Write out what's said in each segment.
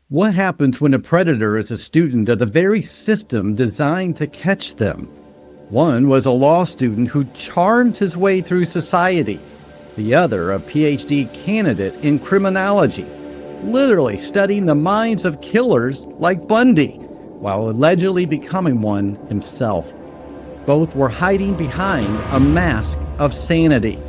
What happens when a predator is a student of the very system designed to catch them? One was a law student who charmed his way through society. The other, a PhD candidate in criminology, literally studying the minds of killers like Bundy, while allegedly becoming one himself. Both were hiding behind a mask of sanity.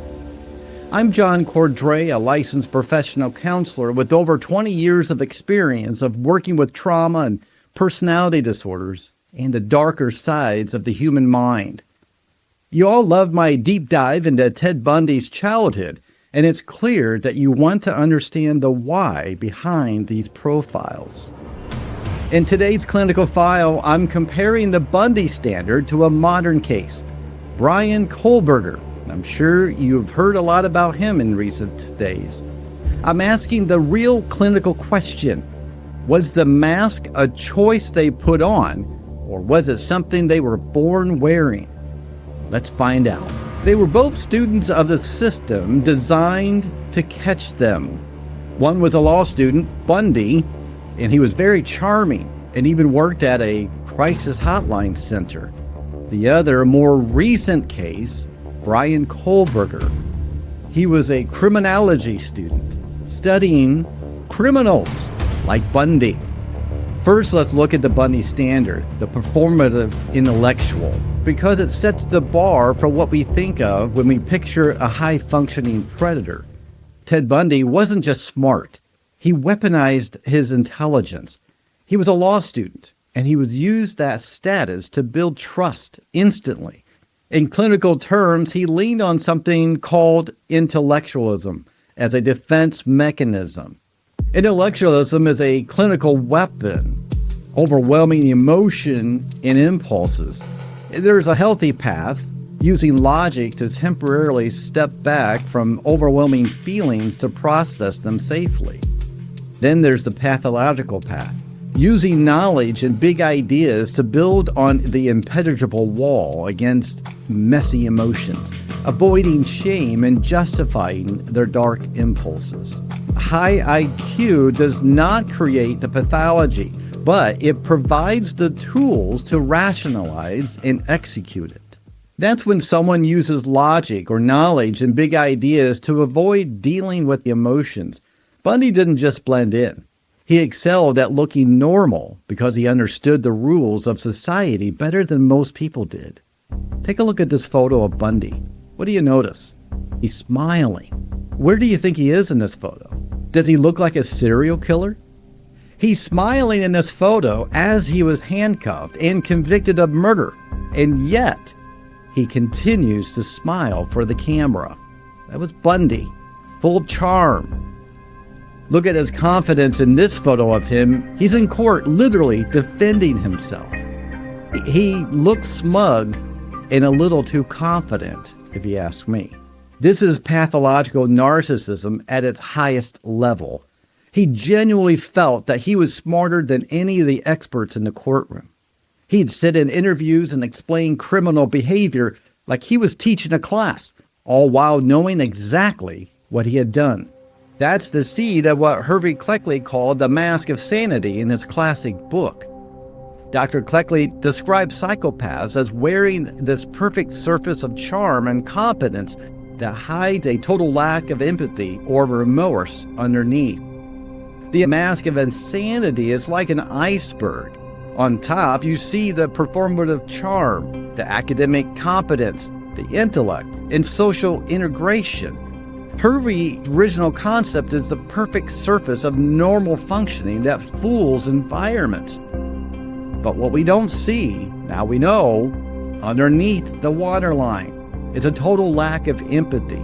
I'm Cordray, a licensed professional counselor with over 20 years of experience of working with trauma and personality disorders and the darker sides of the human mind. You all loved my deep dive into Ted Bundy's childhood, and it's clear that you want to understand the why behind these profiles. In today's clinical file, I'm comparing the Bundy standard to a modern case, Bryan Kohberger. I'm sure you've heard a lot about him in recent days. I'm asking the real clinical question. Was the mask a choice they put on, or was it something they were born wearing? Let's find out. They were both students of the system designed to catch them. One was a law student, Bundy, and he was very charming and even worked at a crisis hotline center. The other, more recent case, Bryan Kohberger. He was a criminology student studying criminals like Bundy. First, let's look at the Bundy standard, the performative intellectual, because it sets the bar for what we think of when we picture a high-functioning predator. Ted Bundy wasn't just smart. He weaponized his intelligence. He was a law student, and he would use that status to build trust instantly. In clinical terms, he leaned on something called intellectualism as a defense mechanism. Intellectualism is a clinical weapon, overwhelming emotion and impulses. There's a healthy path, using logic to temporarily step back from overwhelming feelings to process them safely. Then there's the pathological path, using knowledge and big ideas to build on the impenetrable wall against messy emotions, avoiding shame and justifying their dark impulses. High IQ does not create the pathology, but it provides the tools to rationalize and execute it. That's when someone uses logic or knowledge and big ideas to avoid dealing with the emotions. Bundy didn't just blend in. He excelled at looking normal because he understood the rules of society better than most people did. Take a look at this photo of Bundy. What do you notice? He's smiling. Where do you think he is in this photo? Does he look like a serial killer? He's smiling in this photo as he was handcuffed and convicted of murder, and yet he continues to smile for the camera. That was Bundy, full of charm. Look at his confidence in this photo of him. He's in court, literally defending himself. He looks smug and a little too confident, if you ask me. This is pathological narcissism at its highest level. He genuinely felt that he was smarter than any of the experts in the courtroom. He'd sit in interviews and explain criminal behavior like he was teaching a class, all while knowing exactly what he had done. That's the seed of what Hervey Cleckley called the mask of sanity in his classic book. Dr. Cleckley describes psychopaths as wearing this perfect surface of charm and competence that hides a total lack of empathy or remorse underneath. The mask of insanity is like an iceberg. On top, you see the performative charm, the academic competence, the intellect, and social integration. Hervey's original concept is the perfect surface of normal functioning that fools environments. But what we don't see, now we know, underneath the waterline is a total lack of empathy,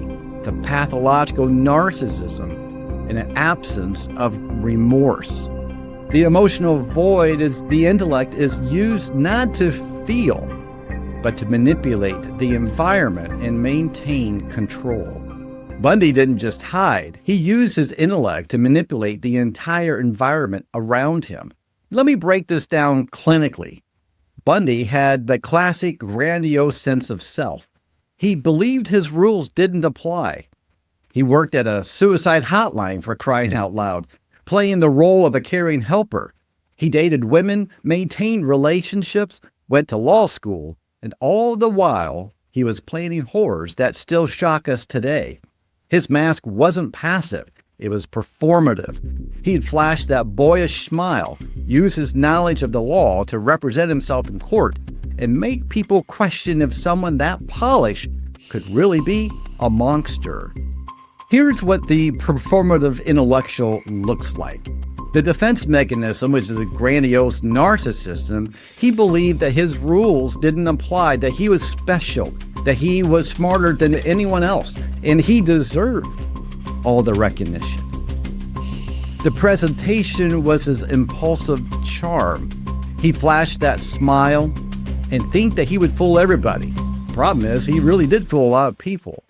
the pathological narcissism, and an absence of remorse. The emotional void is the intellect is used not to feel, but to manipulate the environment and maintain control. Bundy didn't just hide. He used his intellect to manipulate the entire environment around him. Let me break this down clinically. Bundy had the classic grandiose sense of self. He believed his rules didn't apply. He worked at a suicide hotline, for crying out loud, playing the role of a caring helper. He dated women, maintained relationships, went to law school, and all the while, he was planning horrors that still shock us today. His mask wasn't passive. It was performative. He'd flash that boyish smile, use his knowledge of the law to represent himself in court, and make people question if someone that polished could really be a monster. Here's what the performative intellectual looks like. The defense mechanism, which is a grandiose narcissism, he believed that his rules didn't apply, that he was special, that he was smarter than anyone else, and he deserved all the recognition. The presentation was his impulsive charm. He flashed that smile and think that he would fool everybody. Problem is, he really did fool a lot of people.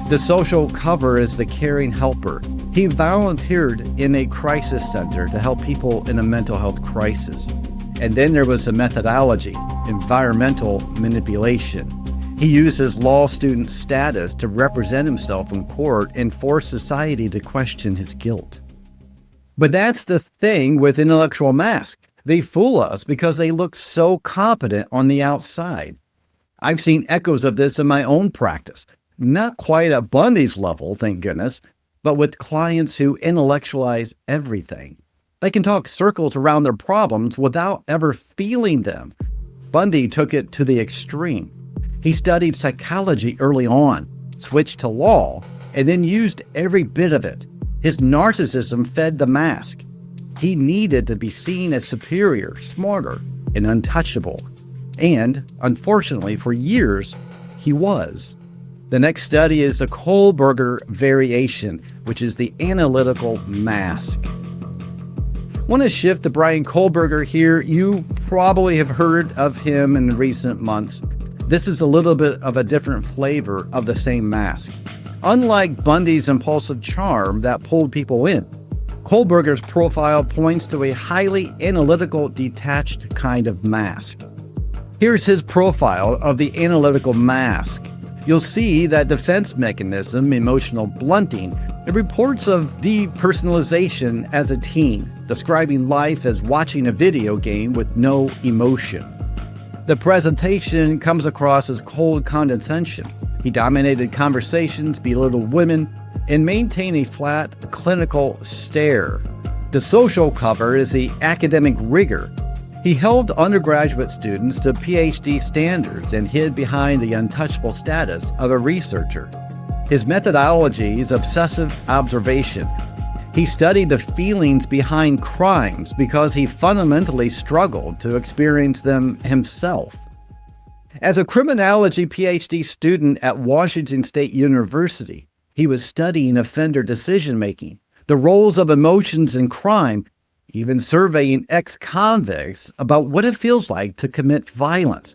The social cover is the caring helper. He volunteered in a crisis center to help people in a mental health crisis. And then there was a methodology, environmental manipulation. He used his law student status to represent himself in court and force society to question his guilt. But that's the thing with intellectual masks. They fool us because they look so competent on the outside. I've seen echoes of this in my own practice. Not quite at Bundy's level, thank goodness, but with clients who intellectualize everything. They can talk circles around their problems without ever feeling them. Bundy took it to the extreme. He studied psychology early on, switched to law, and then used every bit of it. His narcissism fed the mask. He needed to be seen as superior, smarter, and untouchable. And, unfortunately, for years, he was. The next study is the Kohberger variation, which is the analytical mask. I want to shift to Bryan Kohberger here. You probably have heard of him in recent months. This is a little bit of a different flavor of the same mask. Unlike Bundy's impulsive charm that pulled people in, Kohberger's profile points to a highly analytical, detached kind of mask. Here's his profile of the analytical mask. You'll see that defense mechanism, emotional blunting. It reports of depersonalization as a teen, describing life as watching a video game with no emotion. The presentation comes across as cold condescension. He dominated conversations, belittled women, and maintained a flat, clinical stare. The social cover is the academic rigor. He held undergraduate students to PhD standards and hid behind the untouchable status of a researcher. His methodology is obsessive observation. He studied the feelings behind crimes because he fundamentally struggled to experience them himself. As a criminology PhD student at Washington State University, he was studying offender decision-making, the roles of emotions in crime, even surveying ex-convicts about what it feels like to commit violence.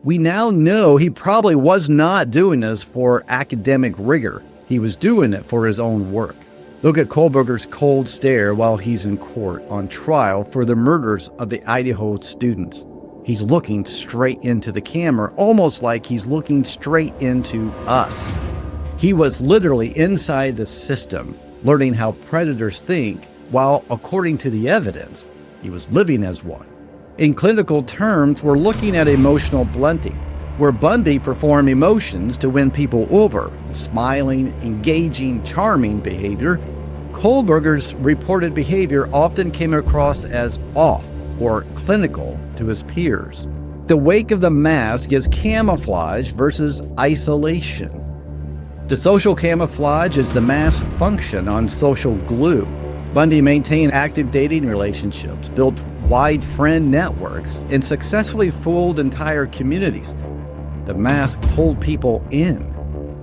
We now know he probably was not doing this for academic rigor. He was doing it for his own work. Look at Kohberger's cold stare while he's in court on trial for the murders of the Idaho students. He's looking straight into the camera, almost like he's looking straight into us. He was literally inside the system, learning how predators think, while, according to the evidence, he was living as one. In clinical terms, we're looking at emotional blunting, where Bundy performed emotions to win people over, smiling, engaging, charming behavior. Kohberger's reported behavior often came across as off or clinical to his peers. The wake of the mask is camouflage versus isolation. The social camouflage is the mask function on social glue. Bundy maintained active dating relationships, built wide friend networks, and successfully fooled entire communities. The mask pulled people in.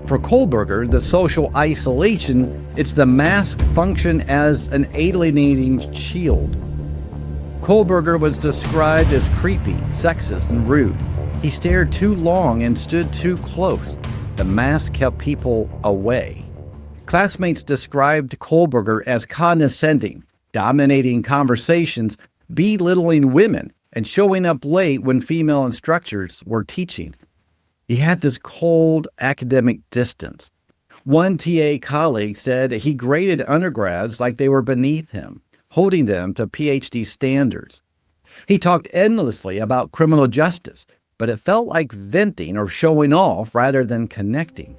For Kohberger, the social isolation, it's the mask function as an alienating shield. Kohberger was described as creepy, sexist, and rude. He stared too long and stood too close. The mask kept people away. Classmates described Kohberger as condescending, dominating conversations, belittling women, and showing up late when female instructors were teaching. He had this cold academic distance. One TA colleague said he graded undergrads like they were beneath him, holding them to PhD standards. He talked endlessly about criminal justice, but it felt like venting or showing off rather than connecting.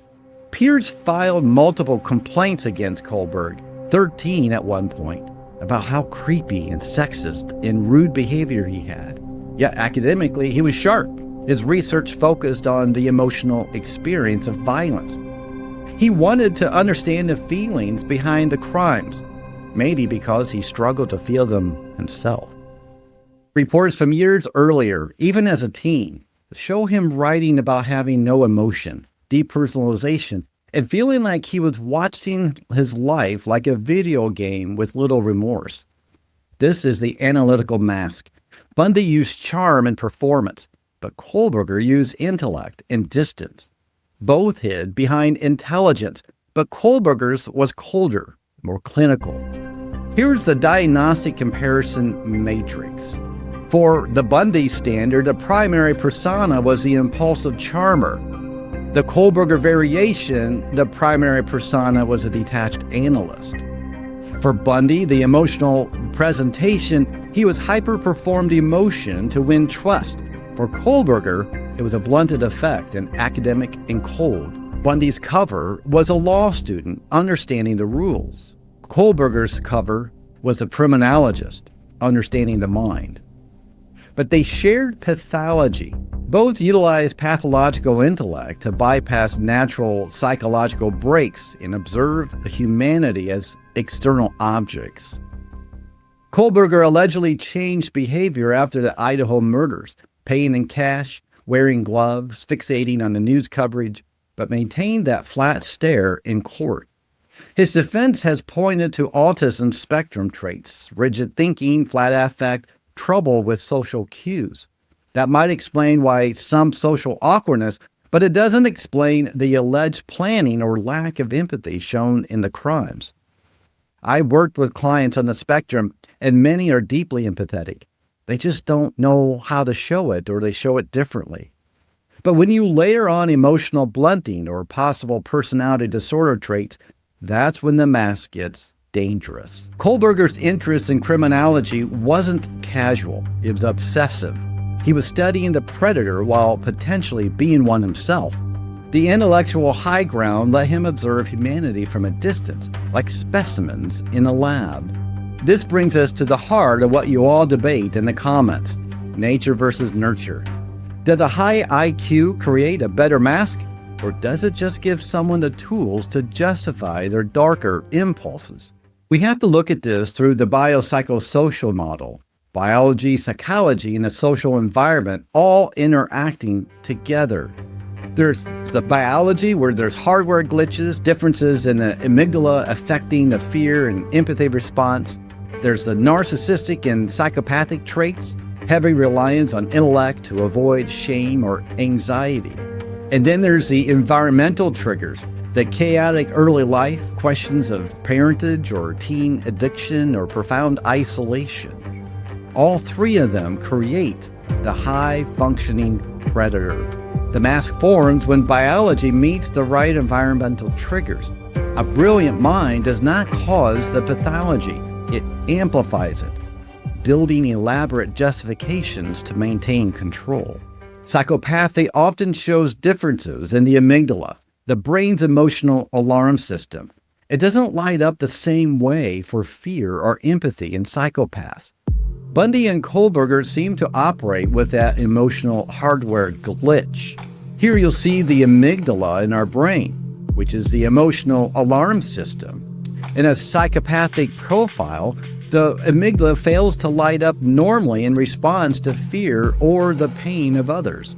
Peers filed multiple complaints against Kohberger, 13 at one point, about how creepy and sexist and rude behavior he had. Yet academically, he was sharp. His research focused on the emotional experience of violence. He wanted to understand the feelings behind the crimes, maybe because he struggled to feel them himself. Reports from years earlier, even as a teen, show him writing about having no emotion, depersonalization, and feeling like he was watching his life like a video game with little remorse. This is the analytical mask. Bundy used charm and performance, but Kohberger used intellect and distance. Both hid behind intelligence, but Kohberger's was colder, more clinical. Here's the diagnostic comparison matrix. For the Bundy standard, the primary persona was the impulsive charmer. The Kohberger variation, the primary persona was a detached analyst. For Bundy, the emotional presentation, he was hyper-performed emotion to win trust. For Kohberger, it was a blunted effect and academic and cold. Bundy's cover was a law student understanding the rules. Kohberger's cover was a criminologist understanding the mind. But they shared pathology. Both utilized pathological intellect to bypass natural psychological breaks and observe the humanity as external objects. Kohberger allegedly changed behavior after the Idaho murders, paying in cash, wearing gloves, fixating on the news coverage, but maintained that flat stare in court. His defense has pointed to autism spectrum traits, rigid thinking, flat affect, trouble with social cues. That might explain why some social awkwardness, but it doesn't explain the alleged planning or lack of empathy shown in the crimes. I worked with clients on the spectrum, and many are deeply empathetic. They just don't know how to show it, or they show it differently. But when you layer on emotional blunting or possible personality disorder traits, that's when the mask gets dangerous. Kohberger's interest in criminology wasn't casual. It was obsessive. He was studying the predator while potentially being one himself. The intellectual high ground let him observe humanity from a distance, like specimens in a lab. This brings us to the heart of what you all debate in the comments: nature versus nurture. Does a high IQ create a better mask, or does it just give someone the tools to justify their darker impulses? We have to look at this through the biopsychosocial model. Biology, psychology, and a social environment all interacting together. There's the biology where there's hardware glitches, differences in the amygdala affecting the fear and empathy response. There's the narcissistic and psychopathic traits, heavy reliance on intellect to avoid shame or anxiety. And then there's the environmental triggers, the chaotic early life, questions of parentage or teen addiction or profound isolation. All three of them create the high-functioning predator. The mask forms when biology meets the right environmental triggers. A brilliant mind does not cause the pathology. It amplifies it, building elaborate justifications to maintain control. Psychopathy often shows differences in the amygdala, the brain's emotional alarm system. It doesn't light up the same way for fear or empathy in psychopaths. Bundy and Kohberger seem to operate with that emotional hardware glitch. Here you'll see the amygdala in our brain, which is the emotional alarm system. In a psychopathic profile, the amygdala fails to light up normally in response to fear or the pain of others.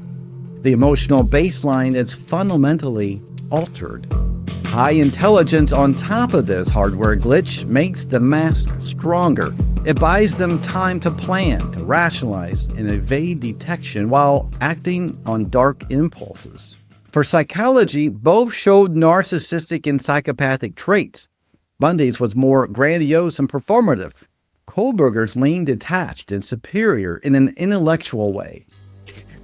The emotional baseline is fundamentally altered. High intelligence on top of this hardware glitch makes the mask stronger. It buys them time to plan, to rationalize, and evade detection while acting on dark impulses. For psychology, both showed narcissistic and psychopathic traits. Bundy's was more grandiose and performative. Kohberger's leaned detached and superior in an intellectual way.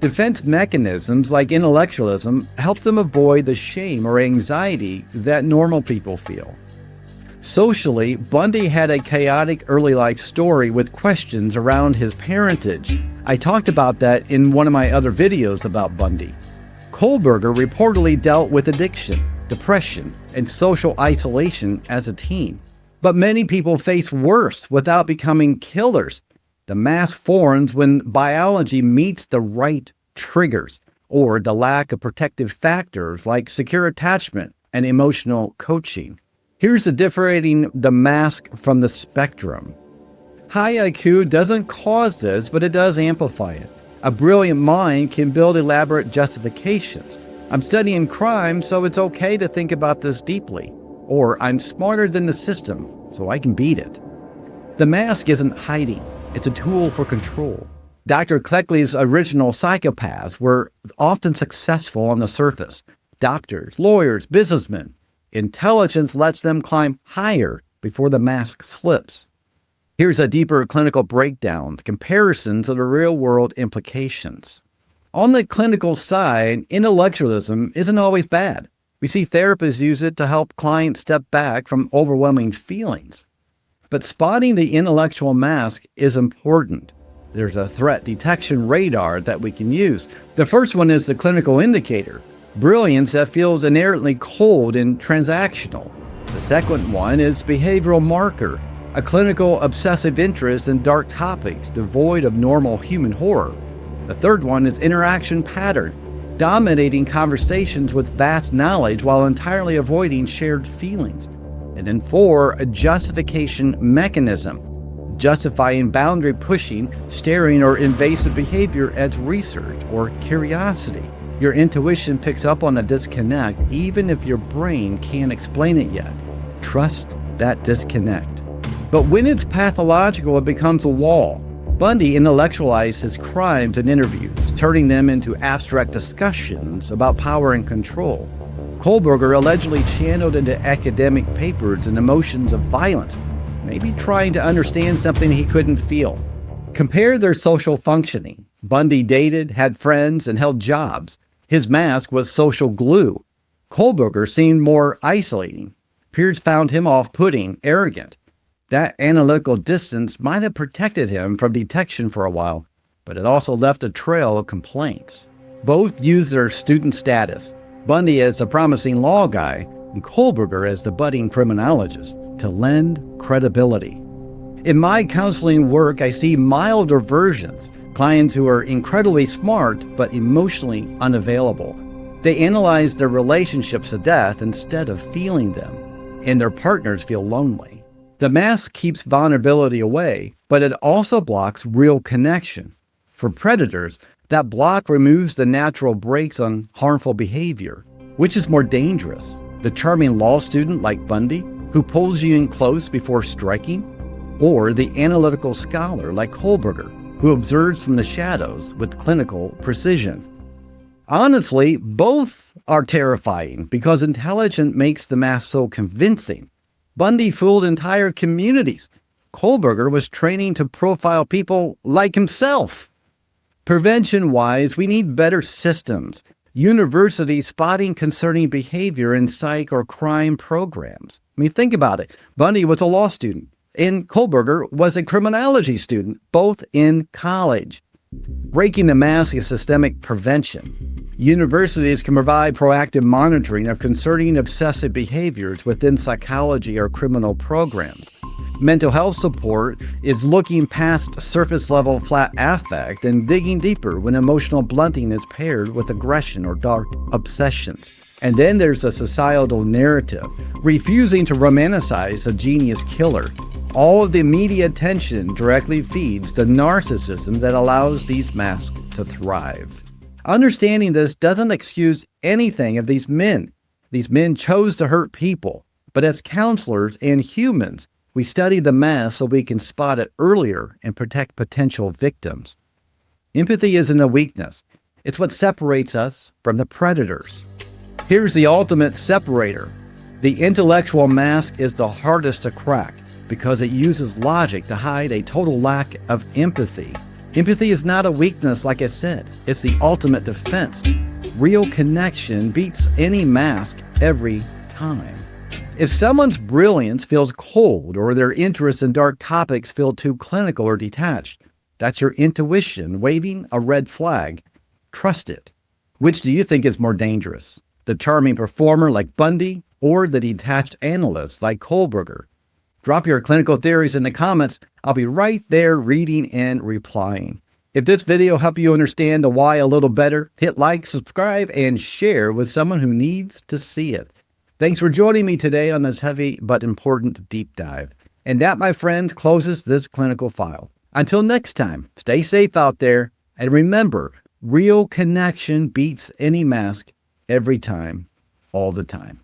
Defense mechanisms like intellectualism help them avoid the shame or anxiety that normal people feel. Socially, Bundy had a chaotic early life story with questions around his parentage. I talked about that in one of my other videos about Bundy. Kohberger reportedly dealt with addiction, depression, and social isolation as a teen. But many people face worse without becoming killers. The mask forms when biology meets the right triggers, or the lack of protective factors like secure attachment and emotional coaching. Here's differentiating the mask from the spectrum. High IQ doesn't cause this, but it does amplify it. A brilliant mind can build elaborate justifications. I'm studying crime, so it's okay to think about this deeply. Or I'm smarter than the system, so I can beat it. The mask isn't hiding. It's a tool for control. Dr. Cleckley's original psychopaths were often successful on the surface. Doctors, lawyers, businessmen. Intelligence lets them climb higher before the mask slips. Here's a deeper clinical breakdown, the comparison to the real-world implications. On the clinical side, intellectualism isn't always bad. We see therapists use it to help clients step back from overwhelming feelings. But spotting the intellectual mask is important. There's a threat detection radar that we can use. The first one is the clinical indicator, brilliance that feels inherently cold and transactional. The second one is behavioral marker, a clinical obsessive interest in dark topics devoid of normal human horror. The third one is interaction pattern, dominating conversations with vast knowledge while entirely avoiding shared feelings. And then 4, a justification mechanism, justifying boundary pushing, staring, or invasive behavior as research or curiosity. Your intuition picks up on the disconnect even if your brain can't explain it yet. Trust that disconnect. But when it's pathological, it becomes a wall. Bundy intellectualized his crimes in interviews, turning them into abstract discussions about power and control. Kohberger allegedly channeled into academic papers and emotions of violence, maybe trying to understand something he couldn't feel. Compare their social functioning. Bundy dated, had friends, and held jobs. His mask was social glue. Kohberger seemed more isolating. Peers found him off-putting, arrogant. That analytical distance might have protected him from detection for a while, but it also left a trail of complaints. Both used their student status, Bundy as a promising law guy, and Kohberger as the budding criminologist, to lend credibility. In my counseling work, I see milder versions, clients who are incredibly smart but emotionally unavailable. They analyze their relationships to death instead of feeling them, and their partners feel lonely. The mask keeps vulnerability away, but it also blocks real connection. For predators, that block removes the natural brakes on harmful behavior. Which is more dangerous? The charming law student like Bundy, who pulls you in close before striking? Or the analytical scholar like Kohberger, who observes from the shadows with clinical precision? Honestly, both are terrifying because intelligence makes the mask so convincing. Bundy fooled entire communities. Kohberger was training to profile people like himself. Prevention-wise, we need better systems. Universities spotting concerning behavior in psych or crime programs. I mean, think about it. Bundy was a law student, and Kohberger was a criminology student, both in college. Breaking the mask is systemic prevention. Universities can provide proactive monitoring of concerning obsessive behaviors within psychology or criminal programs. Mental health support is looking past surface-level flat affect and digging deeper when emotional blunting is paired with aggression or dark obsessions. And then there's a societal narrative, refusing to romanticize a genius killer. All of the media attention directly feeds the narcissism that allows these masks to thrive. Understanding this doesn't excuse anything of these men. These men chose to hurt people, but as counselors and humans, we study the mask so we can spot it earlier and protect potential victims. Empathy isn't a weakness. It's what separates us from the predators. Here's the ultimate separator. The intellectual mask is the hardest to crack because it uses logic to hide a total lack of empathy. Empathy is not a weakness, like I said. It's the ultimate defense. Real connection beats any mask every time. If someone's brilliance feels cold or their interest in dark topics feel too clinical or detached, that's your intuition waving a red flag. Trust it. Which do you think is more dangerous? The charming performer like Bundy or the detached analyst like Kohberger? Drop your clinical theories in the comments. I'll be right there reading and replying. If this video helped you understand the why a little better, hit like, subscribe, and share with someone who needs to see it. Thanks for joining me today on this heavy but important deep dive. And that, my friends, closes this clinical file. Until next time, stay safe out there, and remember, real connection beats any mask every time, all the time.